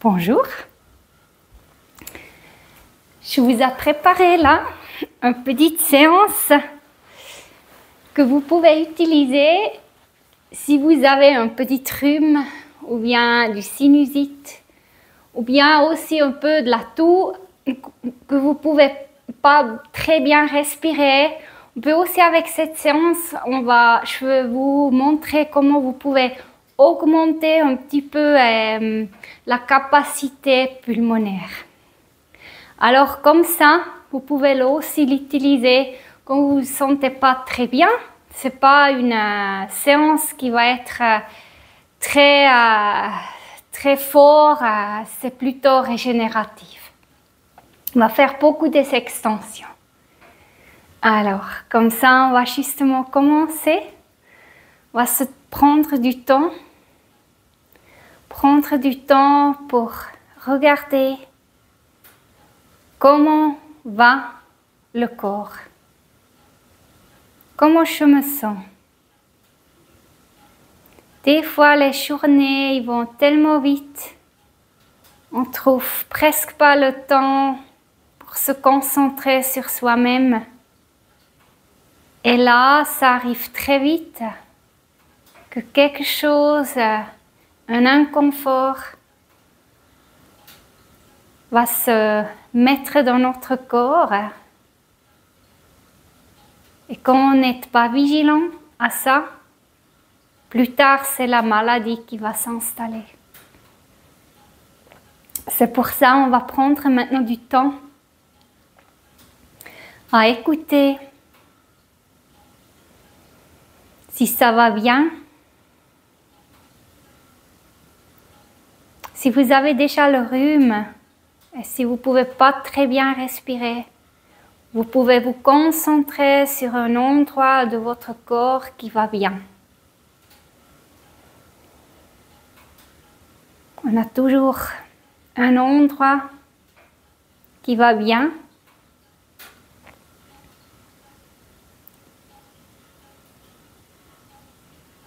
Bonjour. Je vous ai préparé là une petite séance que vous pouvez utiliser si vous avez un petit rhume ou bien du sinusite ou bien aussi un peu de la toux que vous ne pouvez pas très bien respirer. On peut aussi avec cette séance, je vais vous montrer comment vous pouvez augmenter un petit peu la capacité pulmonaire. Alors comme ça, vous pouvez aussi l'utiliser quand vous ne vous sentez pas très bien. Ce n'est pas une séance qui va être très fort, c'est plutôt régénératif. On va faire beaucoup d'extensions. Alors, comme ça, on va justement commencer. On va se prendre du temps pour regarder comment va le corps, comment je me sens. Des fois, les journées vont tellement vite, on ne trouve presque pas le temps pour se concentrer sur soi-même. Et là, ça arrive très vite que quelque chose, un inconfort, va se mettre dans notre corps. Et quand on n'est pas vigilant à ça, plus tard, c'est la maladie qui va s'installer. C'est pour ça qu'on va prendre maintenant du temps à écouter si ça va bien. Si vous avez déjà le rhume et si vous ne pouvez pas très bien respirer, vous pouvez vous concentrer sur un endroit de votre corps qui va bien. On a toujours un endroit qui va bien.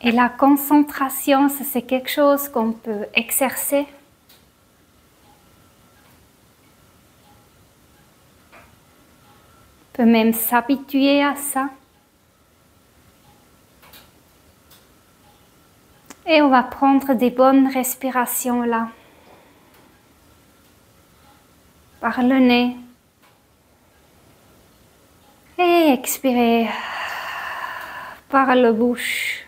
Et la concentration, c'est quelque chose qu'on peut exercer. On peut même s'habituer à ça. Et on va prendre des bonnes respirations là. Par le nez. Et expirer par la bouche.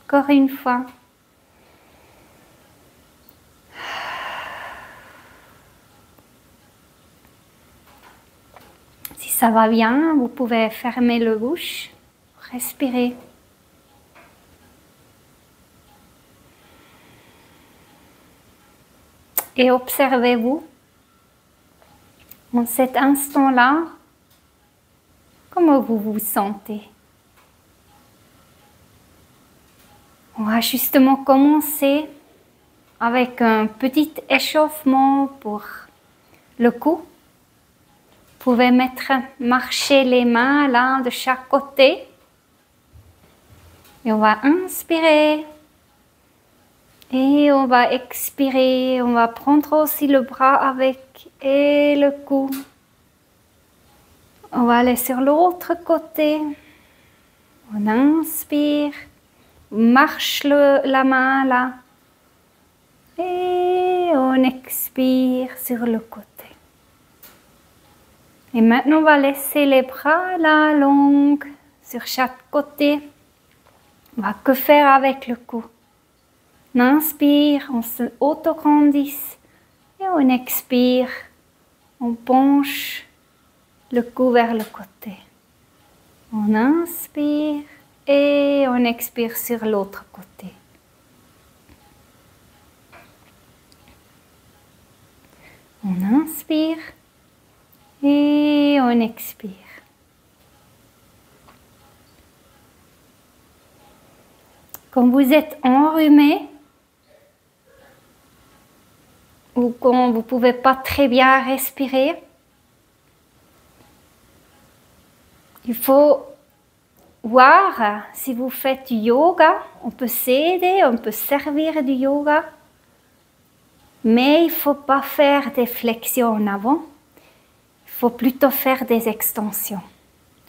Encore une fois. Si ça va bien, vous pouvez fermer la bouche, respirer. Et observez-vous en cet instant-là, comment vous vous sentez. On va justement commencer avec un petit échauffement pour le cou. Vous pouvez marcher les mains là de chaque côté. Et on va inspirer. Et on va expirer. On va prendre aussi le bras avec et le cou. On va aller sur l'autre côté. On inspire. On marche la main là. Et on expire sur le côté. Et maintenant, on va laisser les bras là, longs, sur chaque côté. On va que faire avec le cou. On inspire, on se auto-grandisse. Et on expire, on penche le cou vers le côté. On inspire et on expire sur l'autre côté. On inspire. Et on expire. Quand vous êtes enrhumé ou quand vous ne pouvez pas très bien respirer, il faut voir si vous faites du yoga. On peut s'aider, on peut servir du yoga. Mais il ne faut pas faire des flexions en avant. Il faut plutôt faire des extensions.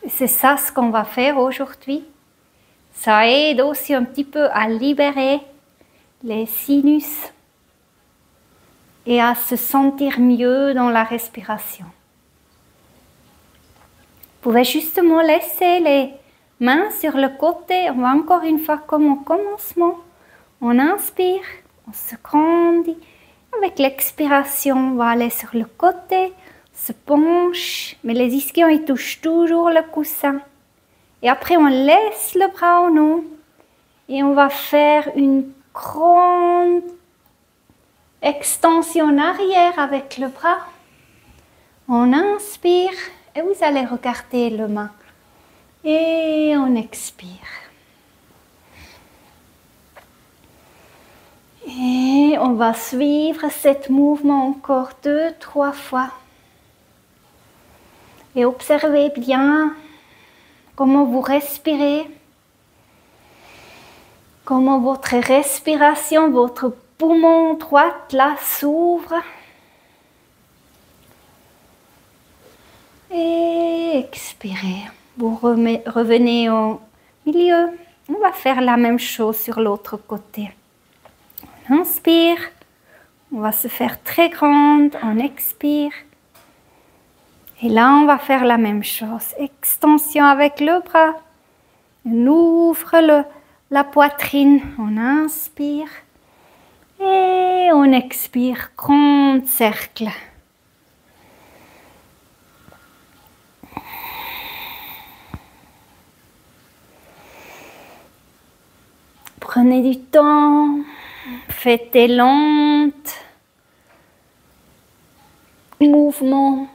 C'est ça ce qu'on va faire aujourd'hui. Ça aide aussi un petit peu à libérer les sinus et à se sentir mieux dans la respiration. Vous pouvez justement laisser les mains sur le côté. On va encore une fois comme au commencement. On inspire, on se grandit. Avec l'expiration, on va aller sur le côté, se penche, mais les ischions ils touchent toujours le coussin. Et après, on laisse le bras en haut et on va faire une grande extension en arrière avec le bras. On inspire et vous allez regarder le main. Et on expire. Et on va suivre ce mouvement encore 2-3 fois. Et observez bien comment vous respirez, comment votre respiration, votre poumon droit là s'ouvre. Et expirez. Vous revenez au milieu. On va faire la même chose sur l'autre côté. On inspire. On va se faire très grande. On expire. Et là, on va faire la même chose. Extension avec le bras. On ouvre la poitrine. On inspire. Et on expire. Grand cercle. Prenez du temps. Faites des lentes mouvements.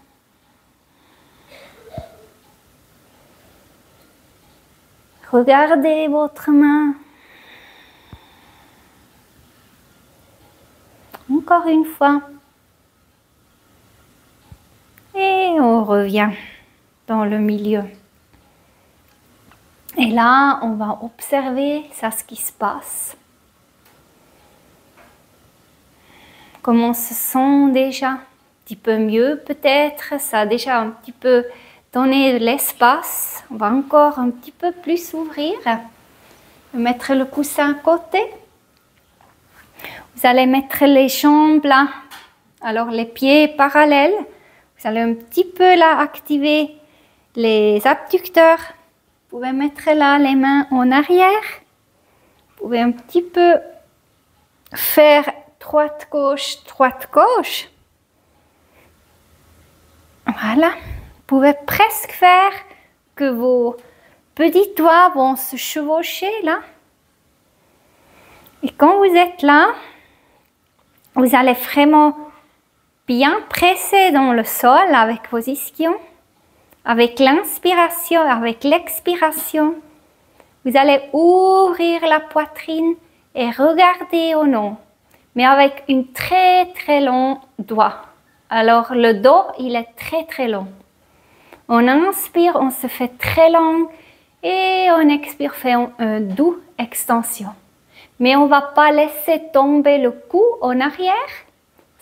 Regardez votre main. Encore une fois. Et on revient dans le milieu. Et là, on va observer ça, ce qui se passe. Comment on se sent déjà? Un petit peu mieux peut-être. Ça a déjà un petit peu donné de l'espace. On va encore un petit peu plus ouvrir. Mettre le coussin à côté. Vous allez mettre les jambes là. Alors les pieds parallèles. Vous allez un petit peu là activer les abducteurs. Vous pouvez mettre là les mains en arrière. Vous pouvez un petit peu faire droite-gauche, droite-gauche. Voilà. Vous pouvez presque faire que vos petits doigts vont se chevaucher là. Et quand vous êtes là, vous allez vraiment bien presser dans le sol avec vos ischions. Avec l'inspiration, avec l'expiration, vous allez ouvrir la poitrine et regarder au nom, mais avec une très très long doigt. Alors le dos, il est très très long. On inspire, on se fait très long et on expire, fait une douce extension. Mais on ne va pas laisser tomber le cou en arrière,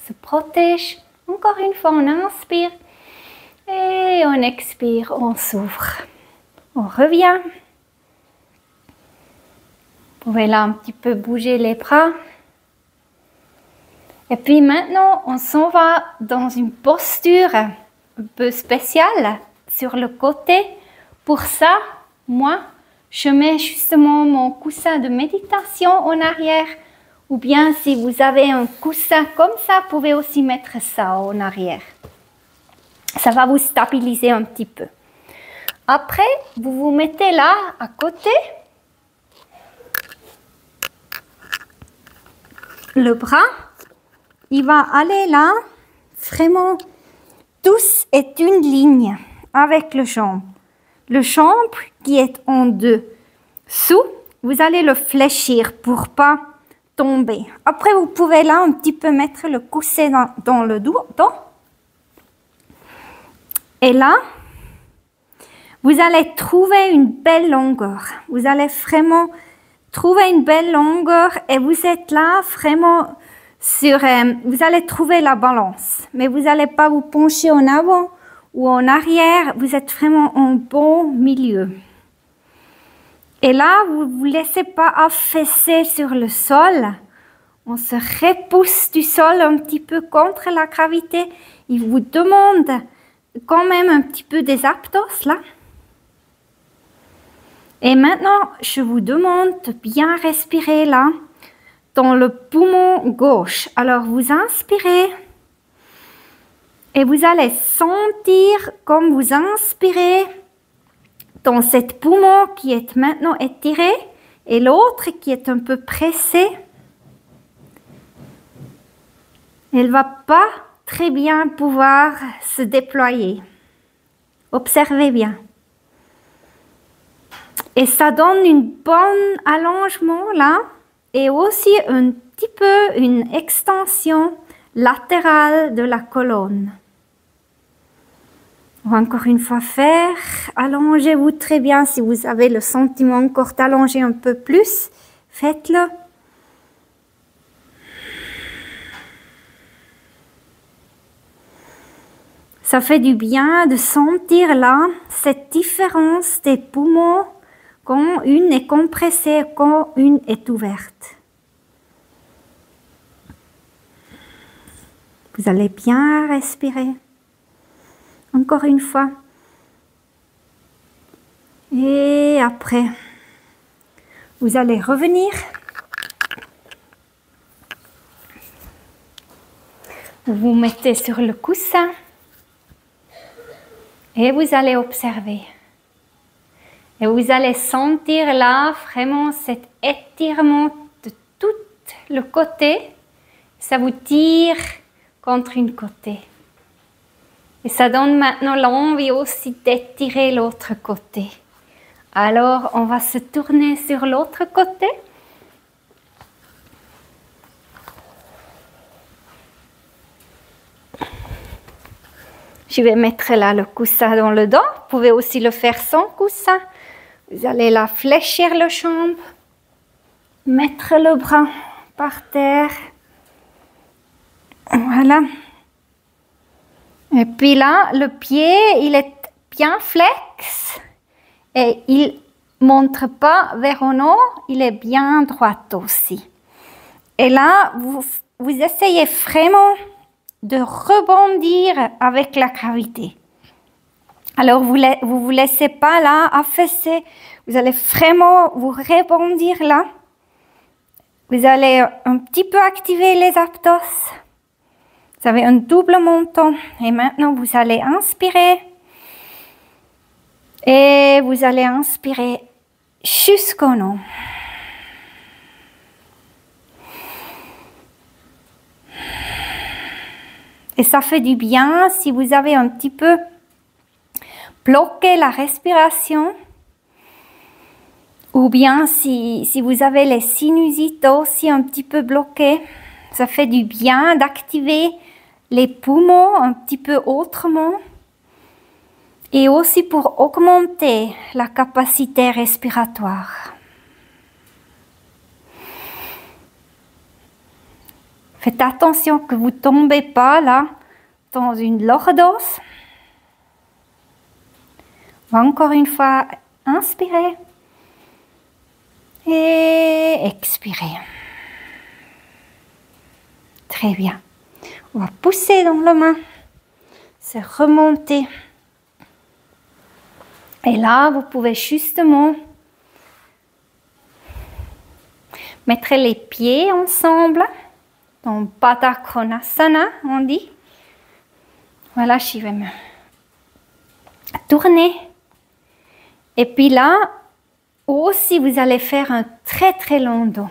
se protège. Encore une fois, on inspire. Et on expire, on s'ouvre. On revient. Vous pouvez là un petit peu bouger les bras. Et puis maintenant, on s'en va dans une posture un peu spéciale sur le côté. Pour ça, moi, je mets justement mon coussin de méditation en arrière. Ou bien si vous avez un coussin comme ça, vous pouvez aussi mettre ça en arrière. Ça va vous stabiliser un petit peu. Après, vous vous mettez là, à côté. Le bras, il va aller là. Vraiment, tous est une ligne avec le jambe. Le jambe qui est en dessous, vous allez le fléchir pour pas tomber. Après, vous pouvez là un petit peu mettre le coussin dans le dos. Et là, vous allez trouver une belle longueur. Vous allez vraiment trouver une belle longueur et vous êtes là vraiment vous allez trouver la balance, mais vous n'allez pas vous pencher en avant ou en arrière, vous êtes vraiment en bon milieu. Et là, vous ne vous laissez pas affaisser sur le sol. On se repousse du sol un petit peu contre la gravité. Il vous demande quand même un petit peu des aptos là. Et maintenant, je vous demande de bien respirer là, dans le poumon gauche. Alors, vous inspirez et vous allez sentir comme vous inspirez dans cet poumon qui est maintenant étiré et l'autre qui est un peu pressé. Elle ne va pas très bien pouvoir se déployer. Observez bien. Et ça donne un bon allongement là et aussi un petit peu une extension latérale de la colonne. On va encore une fois faire. Allongez-vous très bien. Si vous avez le sentiment encore d'allonger un peu plus, faites-le. Ça fait du bien de sentir là cette différence des poumons quand une est compressée, quand une est ouverte. Vous allez bien respirer. Encore une fois. Et après, vous allez revenir. Vous vous mettez sur le coussin. Et vous allez observer. Et vous allez sentir là vraiment cet étirement de tout le côté. Ça vous tire contre une côté. Et ça donne maintenant l'envie aussi d'étirer l'autre côté. Alors, on va se tourner sur l'autre côté. Je vais mettre là le coussin dans le dos. Vous pouvez aussi le faire sans coussin. Vous allez là fléchir le jambe. Mettre le bras par terre. Voilà. Et puis là, le pied, il est bien flex. Et il ne montre pas vers en haut. Il est bien droit aussi. Et là, vous essayez vraiment de rebondir avec la gravité. Alors, vous vous laissez pas là affaisser. Vous allez vraiment vous rebondir là. Vous allez un petit peu activer les aptos. Vous avez un double menton. Et maintenant, vous allez inspirer. Et vous allez inspirer jusqu'au nom. Et ça fait du bien si vous avez un petit peu bloqué la respiration ou bien si vous avez les sinusites aussi un petit peu bloquées. Ça fait du bien d'activer les poumons un petit peu autrement et aussi pour augmenter la capacité respiratoire. Faites attention que vous ne tombez pas là dans une lordose. Encore une fois, inspirez et expirez. Très bien. On va pousser dans la main, se remonter. Et là, vous pouvez justement mettre les pieds ensemble. Dans Baddha Konasana, on dit. Voilà, je vais me tourner. Et puis là, aussi, vous allez faire un très très long dos.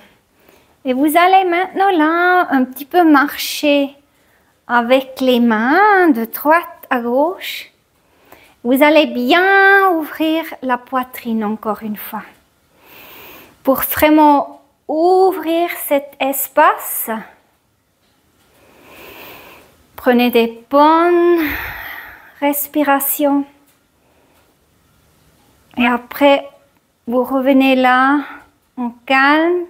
Et vous allez maintenant là, un petit peu marcher avec les mains de droite à gauche. Vous allez bien ouvrir la poitrine encore une fois. Pour vraiment ouvrir cet espace. Prenez des bonnes respirations. Et après, vous revenez là, en calme.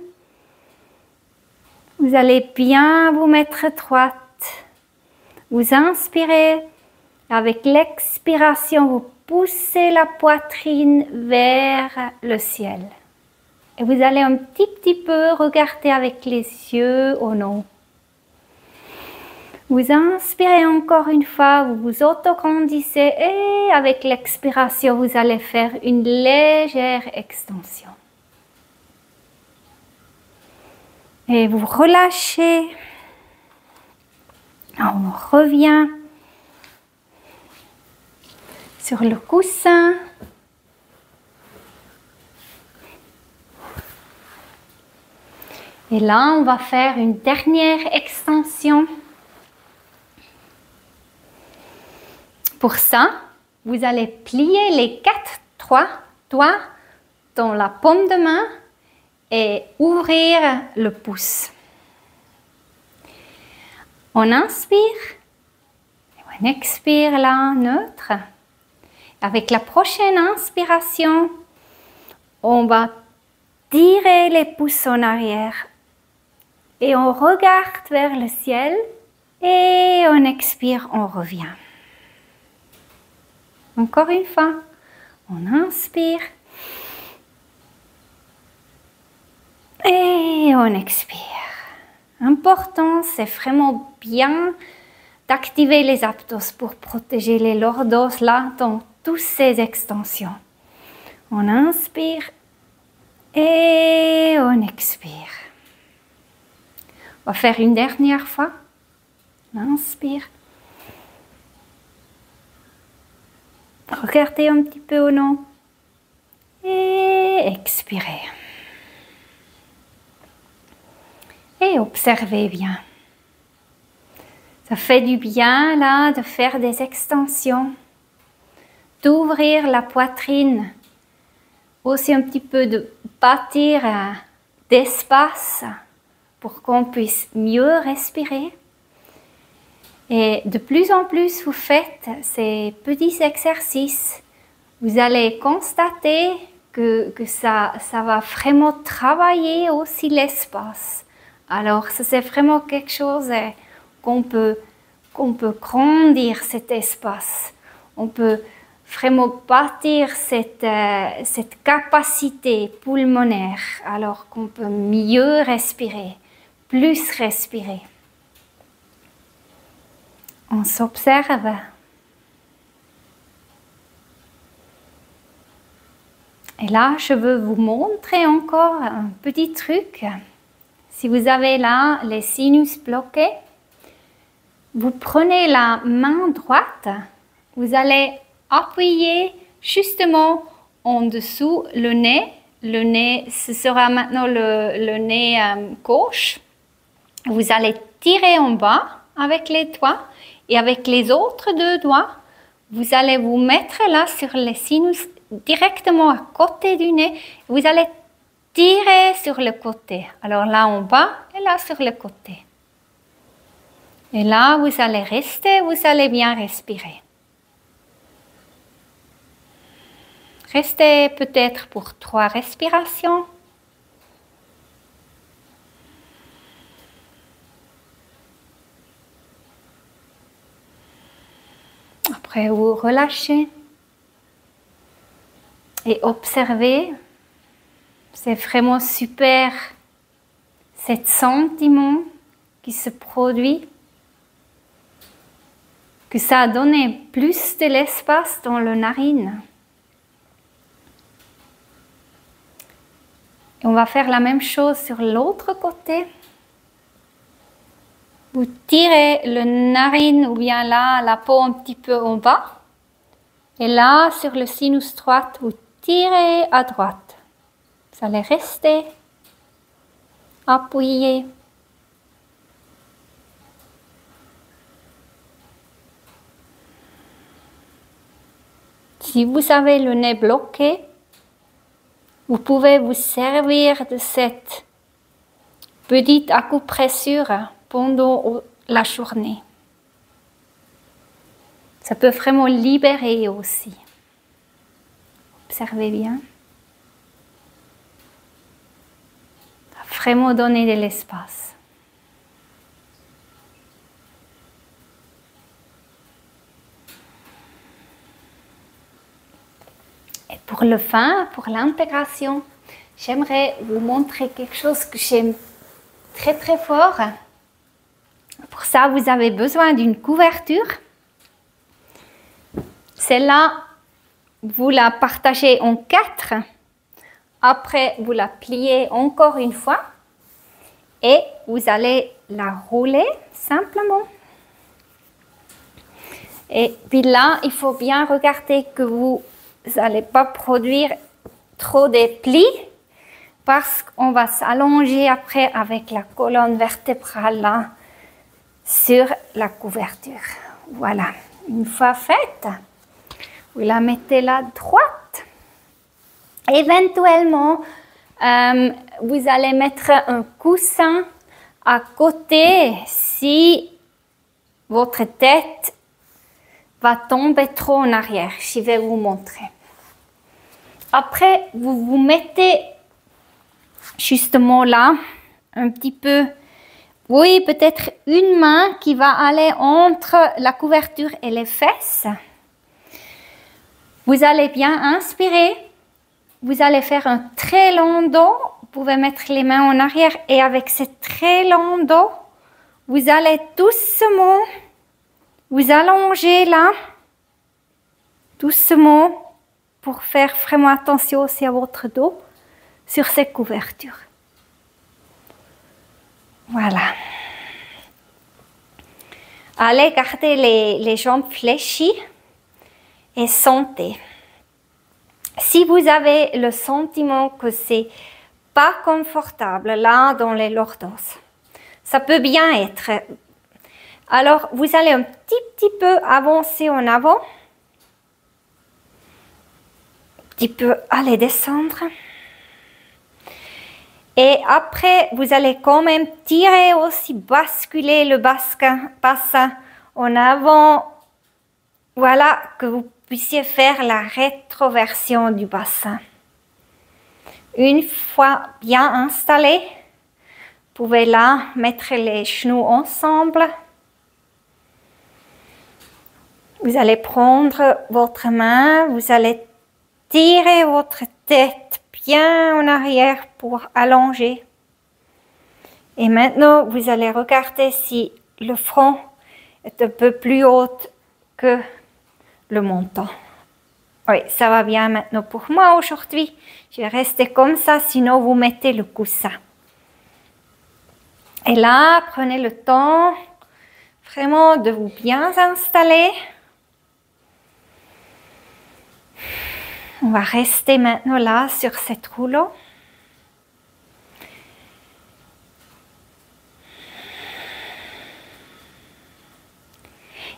Vous allez bien vous mettre droite. Vous inspirez. Avec l'expiration, vous poussez la poitrine vers le ciel. Et vous allez un petit peu regarder avec les yeux au nom. Vous inspirez encore une fois, vous vous autograndissez et avec l'expiration, vous allez faire une légère extension. Et vous relâchez. On revient sur le coussin. Et là, on va faire une dernière extension. Pour ça, vous allez plier les 3 doigts dans la paume de main et ouvrir le pouce. On inspire, on expire là, neutre. Avec la prochaine inspiration, on va tirer les pouces en arrière et on regarde vers le ciel et on expire, on revient. Encore une fois, on inspire et on expire. Important, c'est vraiment bien d'activer les abdos pour protéger les lordos là dans toutes ces extensions. On inspire et on expire. On va faire une dernière fois. On inspire. Regardez un petit peu au nom. Et expirez. Et observez bien. Ça fait du bien là de faire des extensions, d'ouvrir la poitrine, aussi un petit peu de bâtir d'espace pour qu'on puisse mieux respirer. Et de plus en plus vous faites ces petits exercices, vous allez constater que ça va vraiment travailler aussi l'espace. Alors, ça c'est vraiment quelque chose qu'on peut grandir cet espace. On peut vraiment bâtir cette capacité pulmonaire, alors qu'on peut mieux respirer, plus respirer. On s'observe. Et là, je veux vous montrer encore un petit truc. Si vous avez là les sinus bloqués, vous prenez la main droite, vous allez appuyer justement en dessous le nez. Le nez, ce sera maintenant le nez gauche. Vous allez tirer en bas avec les doigts et avec les autres 2 doigts, vous allez vous mettre là sur les sinus directement à côté du nez. Vous allez tirer sur le côté. Alors là en bas et là sur le côté. Et là, vous allez rester, vous allez bien respirer. Restez peut-être pour 3 respirations. Après, vous relâchez et observez. C'est vraiment super, ce sentiment qui se produit, que ça a donné plus de l'espace dans le narine. Et on va faire la même chose sur l'autre côté. Vous tirez le narine ou bien là, la peau un petit peu en bas. Et là, sur le sinus droit, vous tirez à droite. Vous allez rester appuyé. Si vous avez le nez bloqué, vous pouvez vous servir de cette petite acupressure pendant la journée. Ça peut vraiment libérer aussi. Observez bien. Vraiment donner de l'espace. Et pour le fin, pour l'intégration, j'aimerais vous montrer quelque chose que j'aime très très fort. Pour ça, vous avez besoin d'une couverture. Celle-là, vous la partagez en 4. Après, vous la pliez encore une fois. Et vous allez la rouler simplement. Et puis là, il faut bien regarder que vous n'allez pas produire trop de plis parce qu'on va s'allonger après avec la colonne vertébrale là sur la couverture. Voilà, une fois faite, vous la mettez là droite. Éventuellement, vous allez mettre un coussin à côté si votre tête va tomber trop en arrière. Je vais vous montrer. Après, vous vous mettez justement là, un petit peu, oui, peut-être une main qui va aller entre la couverture et les fesses. Vous allez bien inspirer. Vous allez faire un très long dos. Vous pouvez mettre les mains en arrière et avec ce très long dos, vous allez doucement vous allonger là, doucement, pour faire vraiment attention aussi à votre dos sur ces couvertures. Voilà. Allez, gardez les jambes fléchies et sentez. Si vous avez le sentiment que c'est pas confortable là dans les lordos, ça peut bien être. Alors, vous allez un petit peu avancer en avant. Un petit peu aller descendre. Et après, vous allez quand même tirer aussi, basculer le bassin en avant. Voilà, que vous puissiez faire la rétroversion du bassin. Une fois bien installé, vous pouvez là mettre les genoux ensemble. Vous allez prendre votre main, vous allez tirer votre tête bien en arrière pour allonger. Et maintenant, vous allez regarder si le front est un peu plus haut que le menton. Oui, ça va bien maintenant pour moi aujourd'hui. Je vais rester comme ça, sinon vous mettez le coussin. Et là, prenez le temps vraiment de vous bien installer. On va rester maintenant là sur cette rouleau.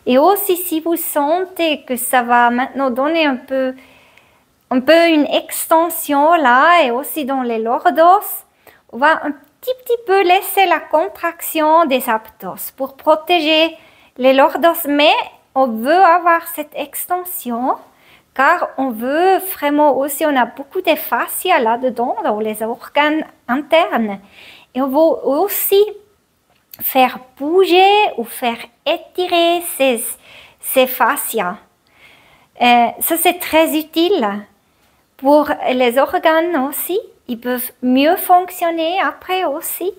Et aussi, si vous sentez que ça va maintenant donner un peu une extension là et aussi dans les lordos, on va un petit peu laisser la contraction des abdos pour protéger les lordos, mais on veut avoir cette extension car on veut vraiment aussi, on a beaucoup de fascia là-dedans, dans les organes internes, et on veut aussi faire bouger ou faire étirer ces fascias. Ça, c'est très utile pour les organes aussi. Ils peuvent mieux fonctionner après aussi.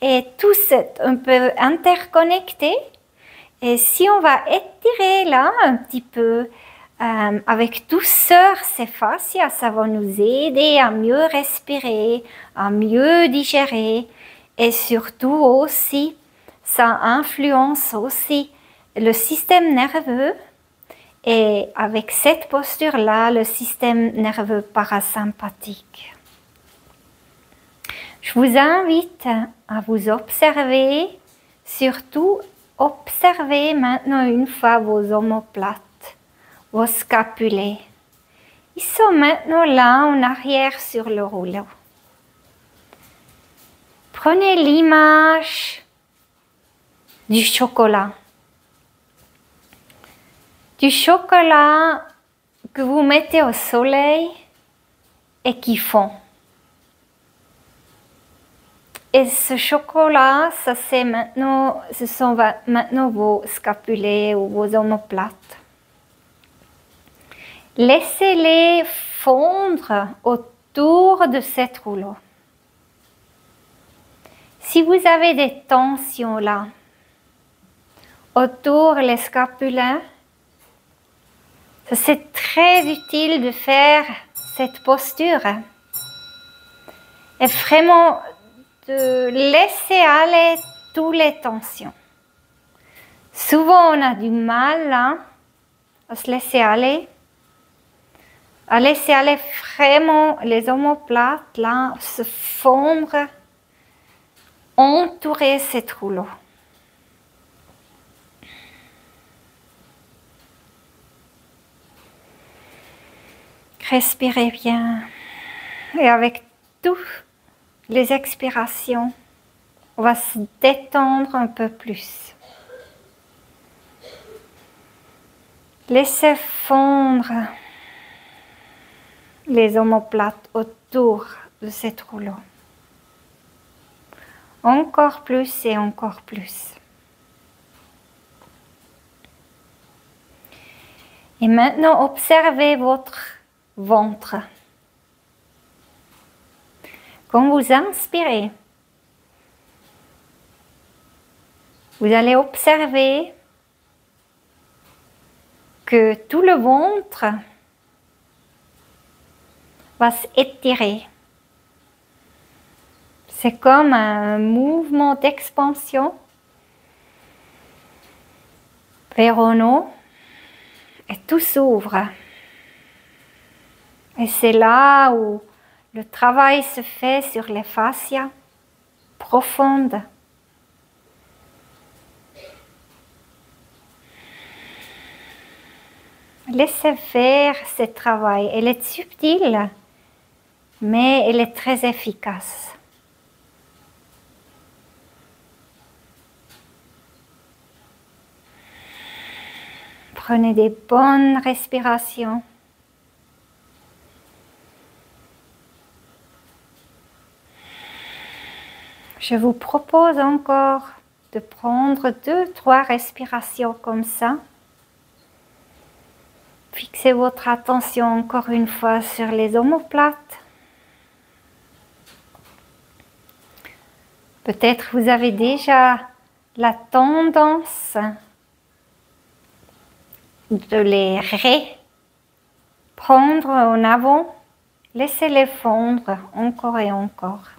Et tout c'est un peu interconnecté. Et si on va étirer là un petit peu avec douceur ces fascias, ça va nous aider à mieux respirer, à mieux digérer. Et surtout aussi, ça influence aussi le système nerveux. Et avec cette posture-là, le système nerveux parasympathique. Je vous invite à vous observer, surtout observez maintenant une fois vos omoplates, vos scapulés. Ils sont maintenant là en arrière sur le rouleau. Prenez l'image du chocolat. Du chocolat que vous mettez au soleil et qui fond. Et ce chocolat, ce sont maintenant vos scapulés ou vos omoplates. Laissez-les fondre autour de cette rouleau. Si vous avez des tensions là, autour les scapulaires, c'est très utile de faire cette posture et vraiment de laisser aller toutes les tensions. Souvent, on a du mal là, à se laisser aller vraiment les omoplates là, se fondre, entourer cette rouleau. Respirez bien et avec toutes les expirations, on va se détendre un peu plus. Laissez fondre les omoplates autour de cette rouleau. Encore plus et encore plus. Et maintenant, observez votre ventre. Quand vous inspirez, vous allez observer que tout le ventre va s'étirer. C'est comme un mouvement d'expansion vers en haut et tout s'ouvre. Et c'est là où le travail se fait sur les fascias profondes. Laissez faire ce travail. Elle est subtile, mais elle est très efficace. Prenez des bonnes respirations. Je vous propose encore de prendre 2-3 respirations comme ça. Fixez votre attention encore une fois sur les omoplates. Peut-être vous avez déjà la tendance de les reprendre en avant. Laissez-les fondre encore et encore.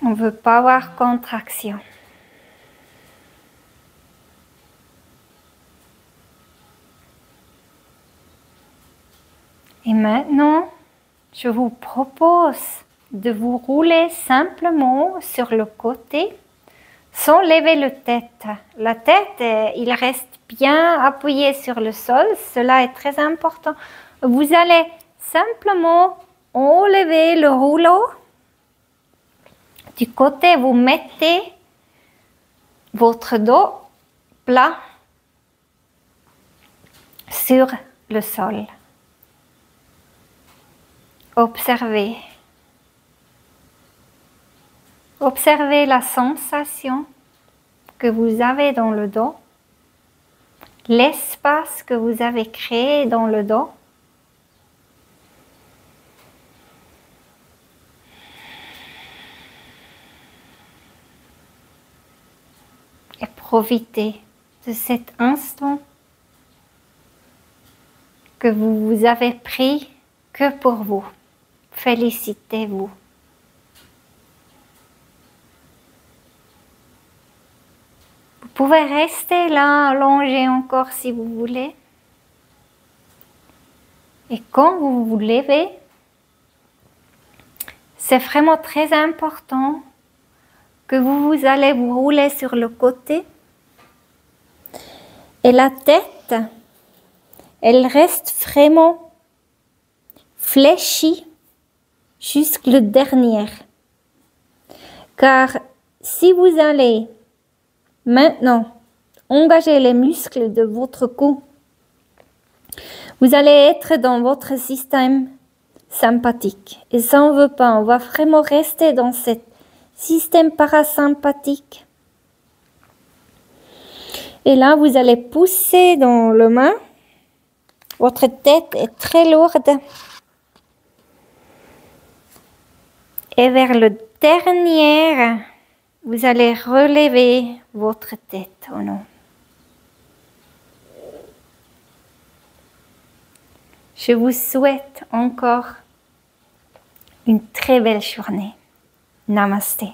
On ne veut pas avoir contraction. Et maintenant, je vous propose de vous rouler simplement sur le côté sans lever la tête. La tête, il reste bien appuyée sur le sol. Cela est très important. Vous allez simplement enlever le rouleau. Du côté, vous mettez votre dos plat sur le sol. Observez. Observez la sensation que vous avez dans le dos, l'espace que vous avez créé dans le dos. Et profitez de cet instant que vous vous avez pris que pour vous. Félicitez-vous. Vous pouvez rester là, allongé encore si vous voulez. Et quand vous vous levez, c'est vraiment très important que vous allez vous rouler sur le côté. Et la tête, elle reste vraiment fléchie jusqu'au dernier. Car si vous allez maintenant engager les muscles de votre cou, vous allez être dans votre système sympathique. Et ça, on ne veut pas. On va vraiment rester dans ce système parasympathique. Et là, vous allez pousser dans le main. Votre tête est très lourde. Et vers le dernier, vous allez relever votre tête au nom. Je vous souhaite encore une très belle journée. Namasté.